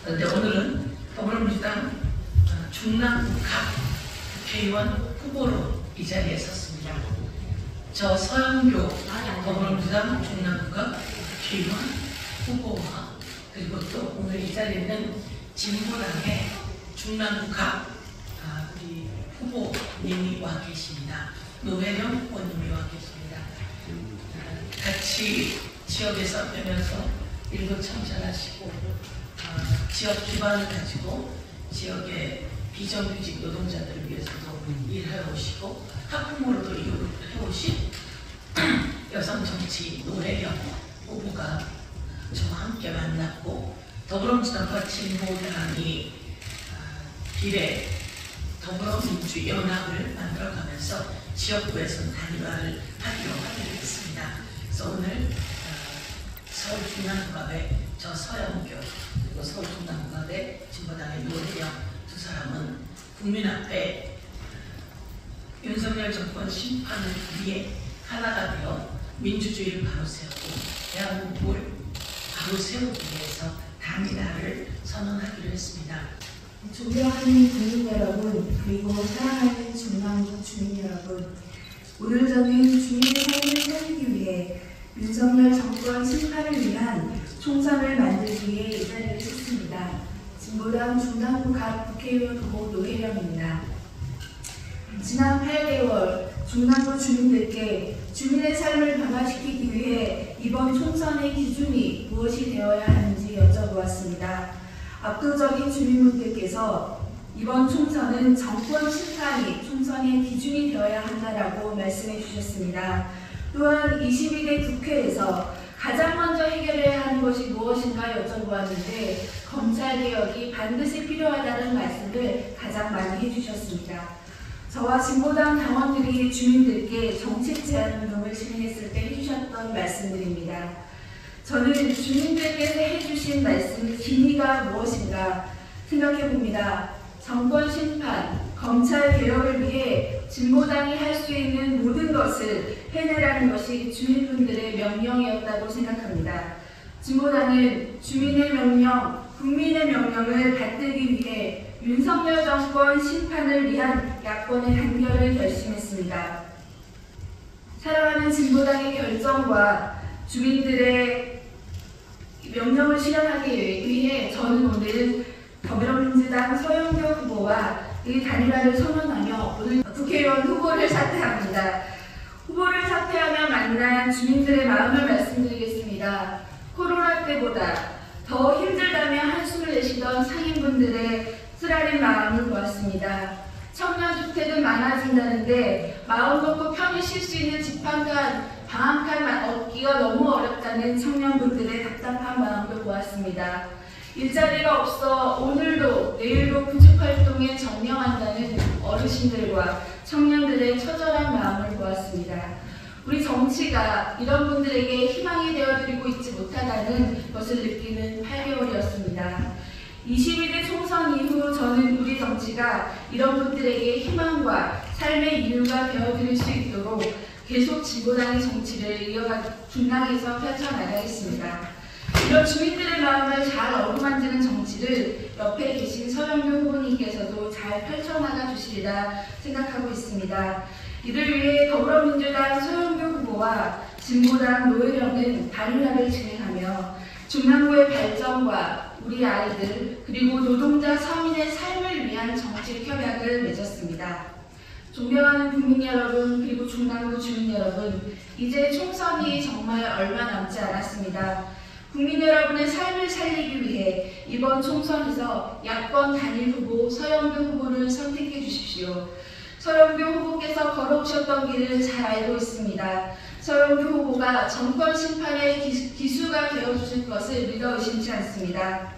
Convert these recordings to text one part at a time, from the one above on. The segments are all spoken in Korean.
그런데 오늘은 더불어민주당 중남부갑 국회의원 후보로 이 자리에 섰습니다. 저 서영교 더불어민주당 중남부갑 국회의원 후보와 그리고 또 오늘 이 자리에 있는 진보당의 중남부갑 우리 후보님이 와 계십니다. 노회령 후보님이 와 계십니다. 같이 지역에서 뵈면서 일도 청산하시고 지역 기반을 가지고 지역의 비정규직 노동자들을 위해서도 일하러 오시고 학부모로도 일을 해오신 여성 정치 노회령 후보가 저와 함께 만났고 더불어민주당과 진보당이 비례 더불어민주연합을 만들어가면서 지역구에서 단일화를 하기로 했습니다. 그래서 오늘 서울 중남부갑의 저 서영교 그리고 서울 중남부갑의 진보당의 노회령 두 사람은 국민 앞에 윤석열 정권 심판을 위해 하나가 되어 민주주의를 바로 세우고 대한민국을 바로 세우기 위해서 단일화를 선언하기로 했습니다. 존경하는 국민 여러분, 그리고 사랑하는 중남부 주민 여러분, 오늘 저는 주민의 삶을 살리기 위해 윤석열 정권 심판을 위한 총선을 만들기 위해 이 자리에 섰습니다. 진보당 중남부갑 국회의원 후보 노회령입니다. 지난 8개월 중남부 주민들께 주민의 삶을 변화시키기 위해 이번 총선의 기준이 무엇이 되어야 하는지 여쭤보았습니다. 압도적인 주민분들께서 이번 총선은 정권 심판이 총선의 기준이 되어야 한다라고 말씀해 주셨습니다. 또한 22대 국회에서 가장 먼저 해결해야 하는 것이 무엇인가 여쭤보았는데 검찰개혁이 반드시 필요하다는 말씀을 가장 많이 해주셨습니다. 저와 진보당 당원들이 주민들께 정책 제안 운동을 진행했을 때 해주셨던 말씀들입니다. 저는 주민들께서 해주신 말씀의 기미가 무엇인가 생각해봅니다. 정권 심판, 검찰 개혁을 위해 진보당이 할 수 있는 모든 것을 해내라는 것이 주민분들의 명령이었다고 생각합니다. 진보당은 주민의 명령, 국민의 명령을 받들기 위해 윤석열 정권 심판을 위한 야권의 단결을 결심했습니다. 사랑하는 진보당의 결정과 주민들의 명령을 실현하기 위해 저는 오늘 더불어민주당 서영교 후보와 이 단일화를 선언하며 오늘 국회의원 후보를 사퇴합니다. 후보를 사퇴하며 만난 주민들의 마음을 말씀드리겠습니다. 코로나 때보다 더 힘들다며 한숨을 내쉬던 상인분들의 쓰라린 마음을 보았습니다. 청년주택은 많아진다는데 마음 놓고 편히 쉴 수 있는 집 한 칸, 방 한 칸 얻기가 너무 어렵다는 청년분들의 답답한 마음을 보았습니다. 일자리가 없어 오늘도 내일도 구직활동에 전념한다는 어르신들과 청년들의 처절한 마음을 보았습니다. 우리 정치가 이런 분들에게 희망이 되어드리고 있지 못하다는 것을 느끼는 8개월이었습니다. 22대 총선 이후 저는 우리 정치가 이런 분들에게 희망과 삶의 이유가 되어드릴 수 있도록 계속 진보당의 정치를 중랑에서 펼쳐나가겠습니다. 이런 주민들의 마음을 잘 어루만지는 정치를 옆에 계신 서영교 후보님께서도 잘 펼쳐나가 주시리라 생각하고 있습니다. 이를 위해 더불어민주당 서영교 후보와 진보당 노회령은 단일화를 진행하며 중남부의 발전과 우리 아이들 그리고 노동자 서민의 삶을 위한 정책 협약을 맺었습니다. 존경하는 국민 여러분 그리고 중남부 주민 여러분, 이제 총선이 정말 얼마 남지 않았습니다. 국민 여러분의 삶을 살리기 위해 이번 총선에서 야권 단일 후보 서영교 후보를 선택해 주십시오. 서영교 후보께서 걸어오셨던 길을 잘 알고 있습니다. 서영교 후보가 정권 심판의 기수가 되어주실 것을 믿어 의심치 않습니다.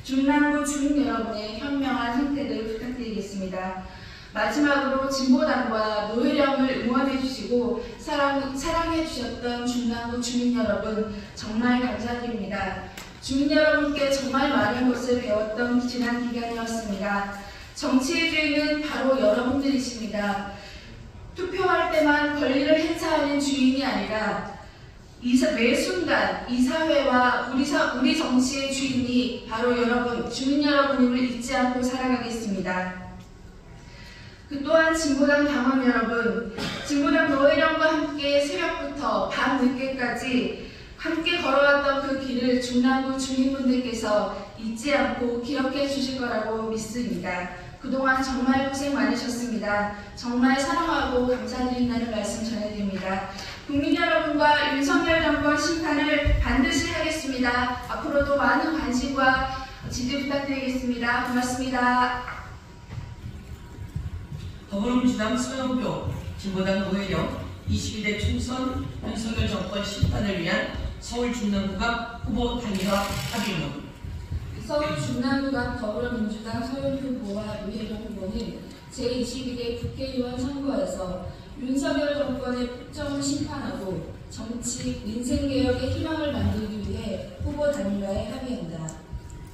중남부 주민 여러분의 현명한 선택을 부탁드리겠습니다. 마지막으로 진보당과 노회령을 응원해주시고 사랑해주셨던 중남부 주민 여러분 정말 감사드립니다. 주민 여러분께 정말 많은 것을 배웠던 지난 기간이었습니다. 정치의 주인은 바로 여러분들이십니다. 투표할 때만 권리를 행사하는 주인이 아니라 매 순간 이 사회와 우리 정치의 주인이 바로 여러분, 주민 여러분임을 잊지 않고 살아가겠습니다. 그 또한 진보당 당원 여러분, 진보당 노회령과 함께 새벽부터 밤 늦게까지 함께 걸어왔던 그 길을 중랑구 주민분들께서 잊지 않고 기억해 주실 거라고 믿습니다. 그동안 정말 고생 많으셨습니다. 정말 사랑하고 감사드린다는 말씀 전해드립니다. 국민 여러분과 윤석열 정권 심판을 반드시 하겠습니다. 앞으로도 많은 관심과 지지 부탁드리겠습니다. 고맙습니다. 더불어민주당 서영교, 진보당 노회령 22대 총선 윤석열 정권 심판을 위한 서울 중랑구갑 후보 단일화 합의문. 서울 중랑구갑 더불어민주당 서영교 후보와 노회령 후보는 제22대 국회의원 선거에서 윤석열 정권의 폭정을 심판하고 정치, 민생개혁의 희망을 만들기 위해 후보 단일화에 합의한다.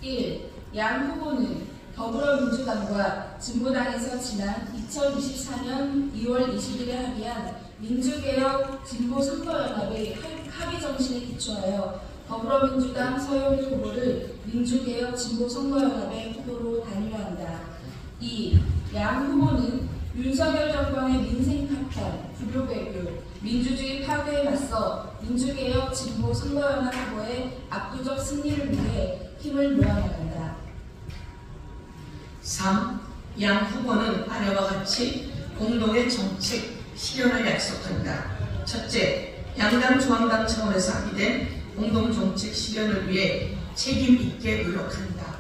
1. 양 후보는 더불어민주당과 진보당에서 지난 2024년 2월 20일에 합의한 민주개혁 진보선거연합의 합의 정신에 기초하여 더불어민주당 서영교 후보를 민주개혁 진보선거연합의 후보로 단일화한다. 2. 양 후보는 윤석열 정권의 민생 파탄, 불효배교, 민주주의 파괴에 맞서 민주개혁 진보선거연합 후보의 압도적 승리를 위해 힘을 모아나간다. 3. 양 후보는 아래와 같이 공동의 정책 실현을 약속한다. 첫째, 양당 중앙당 차원에서 합의된 공동정책 실현을 위해 책임 있게 노력한다.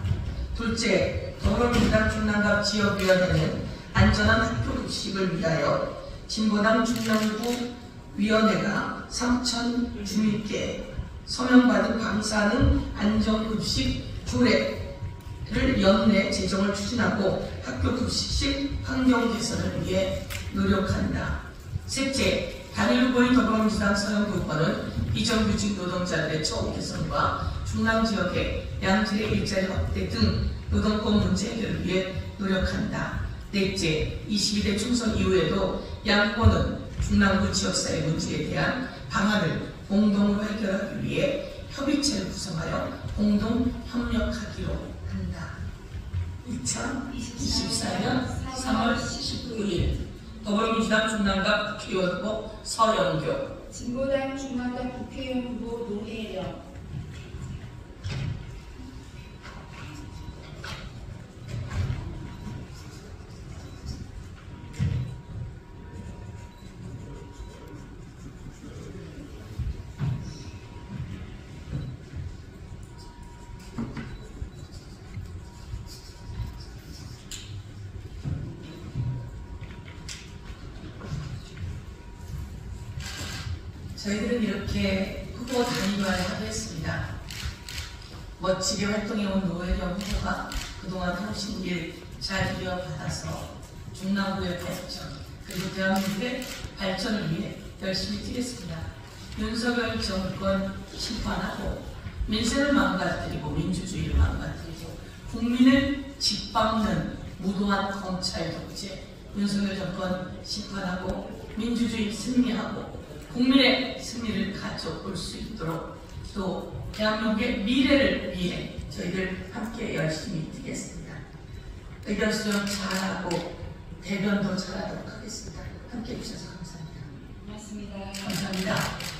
둘째, 더불어민주당 중랑갑 지역위원회는 안전한 학교 급식을 위하여 진보당 중랑구 위원회가 3천 주민께 서명받은 방사능 안전급식 조례를 연내 제정을 추진하고 학교 급식식 환경 개선을 위해 노력한다. 셋째, 단일 후보인 더불어민주당 서영교 후보는 비정규직 노동자들의 처우 개선과 중랑 지역의 양질의 일자리 확대 등 노동권 문제 해결을 위해 노력한다. 넷째, 22대 총선 이후에도 양 후보는 중랑구 지역사회 문제에 대한 방안을 공동으로 해결하기 위해 협의체를 구성하여 공동 협력하기로 한다. 2024년 3월 19일 더불어민주당 중랑갑 국회의원 후보 서영교, 진보당 중랑갑 국회의원 후보 노회령. 저희들은 이렇게 후보 단일화를 합의했습니다. 멋지게 활동해온 노회령 후보가 그동안 해오신 일 잘 이어받아서 중랑구의 발전 그리고 대한민국의 발전을 위해 열심히 뛰겠습니다. 윤석열 정권 심판하고 민생을 망가뜨리고 민주주의를 망가뜨리고 국민을 짓밟는 무도한 검찰 독재 윤석열 정권 심판하고 민주주의 승리하고 국민의 승리를 가져올 수 있도록 또 대한민국의 미래를 위해 저희들 함께 열심히 뛰겠습니다. 의견 수렴 잘하고 대변도 잘하도록 하겠습니다. 함께 해주셔서 감사합니다. 고맙습니다. 감사합니다.